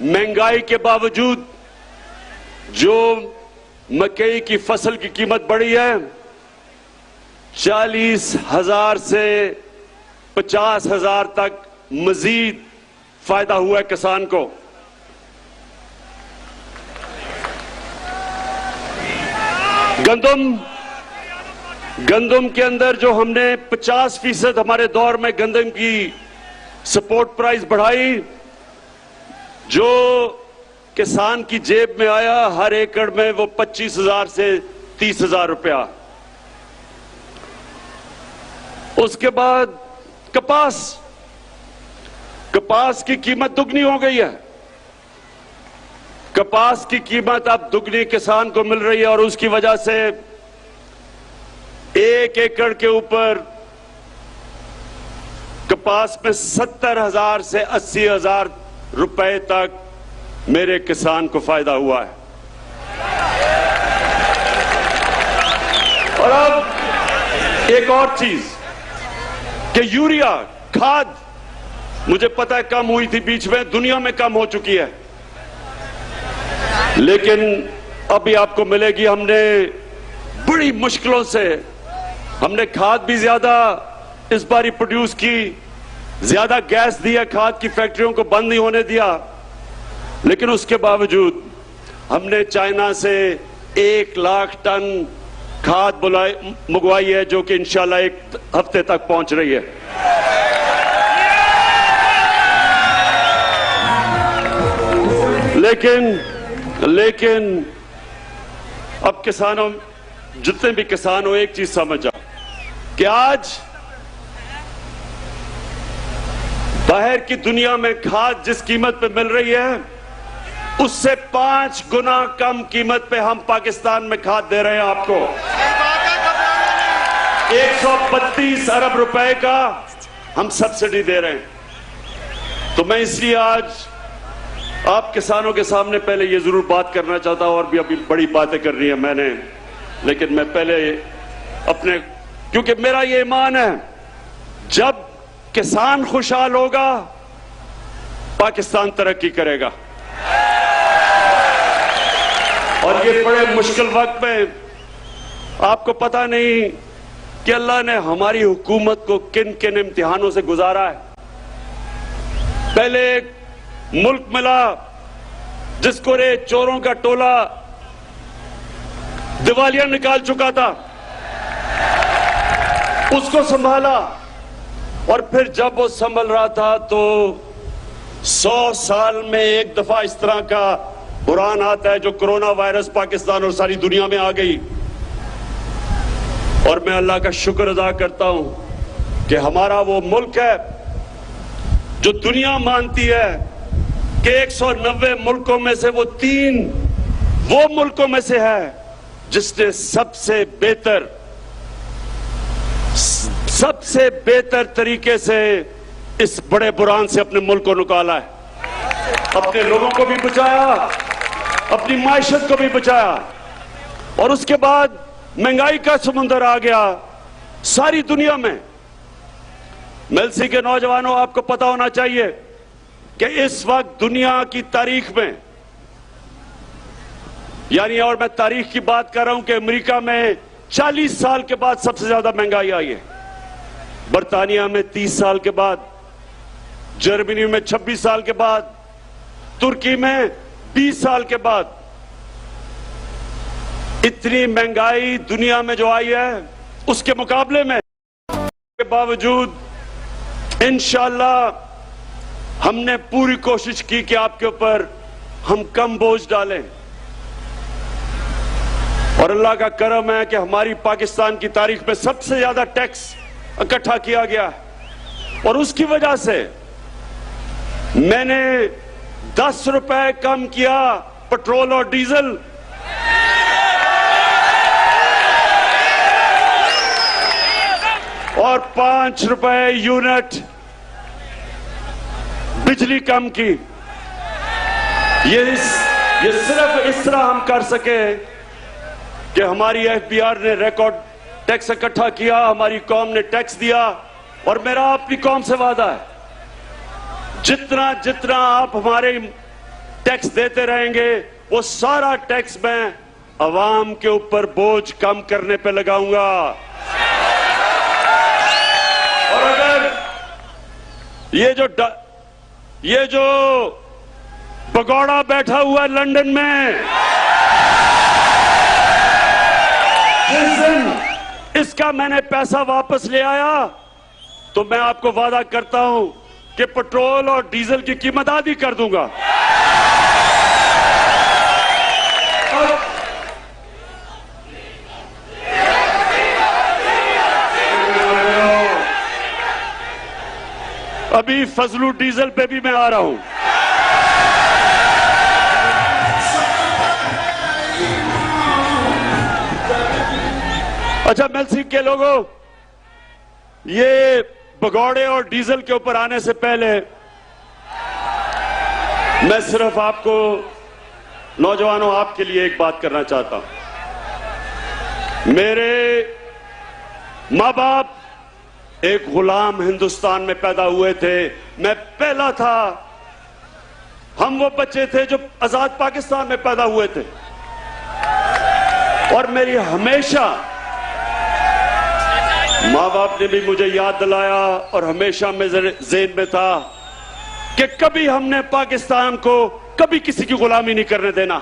महंगाई के बावजूद जो मकई की फसल की कीमत बढ़ी है, 40,000 से 50,000 तक मजीद फायदा हुआ है किसान को। गंदम के अंदर जो हमने 50% हमारे दौर में गंदम की सपोर्ट प्राइस बढ़ाई, जो किसान की जेब में आया हर एकड़ में वो 25,000 से 30,000 रुपया। उसके बाद कपास की कीमत दुगनी हो गई है। कपास की कीमत अब दुगनी किसान को मिल रही है और उसकी वजह से 1 एकड़ के ऊपर कपास में 70,000 से 80,000 रुपए तक मेरे किसान को फायदा हुआ है। और अब एक और चीज कि यूरिया खाद, मुझे पता है कम हुई थी बीच में, दुनिया में कम हो चुकी है, लेकिन अभी आपको मिलेगी। हमने बड़ी मुश्किलों से हमने खाद भी ज्यादा इस बार प्रोड्यूस की, ज्यादा गैस दिया, खाद की फैक्ट्रियों को बंद नहीं होने दिया, लेकिन उसके बावजूद हमने चाइना से 1 लाख टन खाद मंगवाई है, जो कि इंशाल्लाह 1 हफ्ते तक पहुंच रही है। लेकिन अब किसानों, जितने भी किसान हो, एक चीज समझ जाओ कि आज बाहर की दुनिया में खाद जिस कीमत पे मिल रही है, उससे 5 गुना कम कीमत पे हम पाकिस्तान में खाद दे रहे हैं आपको। 132 अरब रुपए का हम सब्सिडी दे रहे हैं। तो मैं इसलिए आज आप किसानों के सामने पहले ये जरूर बात करना चाहता हूं, और भी अभी बड़ी बातें कर रही है मैंने, लेकिन मैं पहले अपने, क्योंकि मेरा ये ईमान है, जब किसान खुशहाल होगा पाकिस्तान तरक्की करेगा। और ये बड़े मुश्किल वक्त में आपको पता नहीं कि अल्लाह ने हमारी हुकूमत को किन किन इम्तिहानों से गुजारा है। पहले एक मुल्क मिला जिसको रे चोरों का टोला दिवालिया निकाल चुका था, उसको संभाला, और फिर जब वो संभल रहा था तो 100 साल में एक दफा इस तरह का बुरान आता है, जो कोरोना वायरस पाकिस्तान और सारी दुनिया में आ गई। और मैं अल्लाह का शुक्र अदा करता हूं कि हमारा वो मुल्क है जो दुनिया मानती है कि 190 मुल्कों में से वो 3 वो मुल्कों में से है जिसने सबसे बेहतर तरीके से इस बड़े बुरान से अपने मुल्क को निकाला है, अपने लोगों को भी बचाया, अपनी माइशत को भी बचाया। और उसके बाद महंगाई का समुंदर आ गया सारी दुनिया में। मेलसी के नौजवानों, आपको पता होना चाहिए कि इस वक्त दुनिया की तारीख में, यानी, और मैं तारीख की बात कर रहा हूं कि अमेरिका में 40 साल के बाद सबसे ज्यादा महंगाई आई है, बर्तानिया में 30 साल के बाद, जर्मनी में 26 साल के बाद, तुर्की में 20 साल के बाद। इतनी महंगाई दुनिया में जो आई है, उसके मुकाबले में के बावजूद इंशाअल्लाह हमने पूरी कोशिश की कि आपके ऊपर हम कम बोझ डालें। और अल्लाह का करम है कि हमारी पाकिस्तान की तारीख में सबसे ज्यादा टैक्स इकट्ठा किया गया है, और उसकी वजह से मैंने 10 रुपए कम किया पेट्रोल और डीजल, और 5 रुपए यूनिट बिजली कम की। ये सिर्फ इस तरह हम कर सके कि हमारी एफबीआर ने रिकॉर्ड टैक्स इकट्ठा किया, हमारी कौम ने टैक्स दिया। और मेरा अपनी कौम से वादा है, जितना जितना आप हमारे टैक्स देते रहेंगे, वो सारा टैक्स मैं अवाम के ऊपर बोझ कम करने पे लगाऊंगा। और अगर ये जो भगौड़ा बैठा हुआ है लंदन में, जिस दिन इसका मैंने पैसा वापस ले आया तो मैं आपको वादा करता हूं कि पेट्रोल और डीजल की कीमत आधी कर दूंगा। अभी फजलू डीजल पे भी मैं आ रहा हूं। अच्छा मिलसिंह के लोगों, ये भगौड़े और डीजल के ऊपर आने से पहले मैं सिर्फ आपको, नौजवानों, आपके लिए एक बात करना चाहता हूं। मेरे मां बाप एक गुलाम हिंदुस्तान में पैदा हुए थे, मैं पहला था। हम वो बच्चे थे जो आजाद पाकिस्तान में पैदा हुए थे। और मेरी हमेशा मां बाप ने भी मुझे याद दिलाया और हमेशा मेरे ज़हन में था कि कभी हमने पाकिस्तान को कभी किसी की गुलामी नहीं करने देना।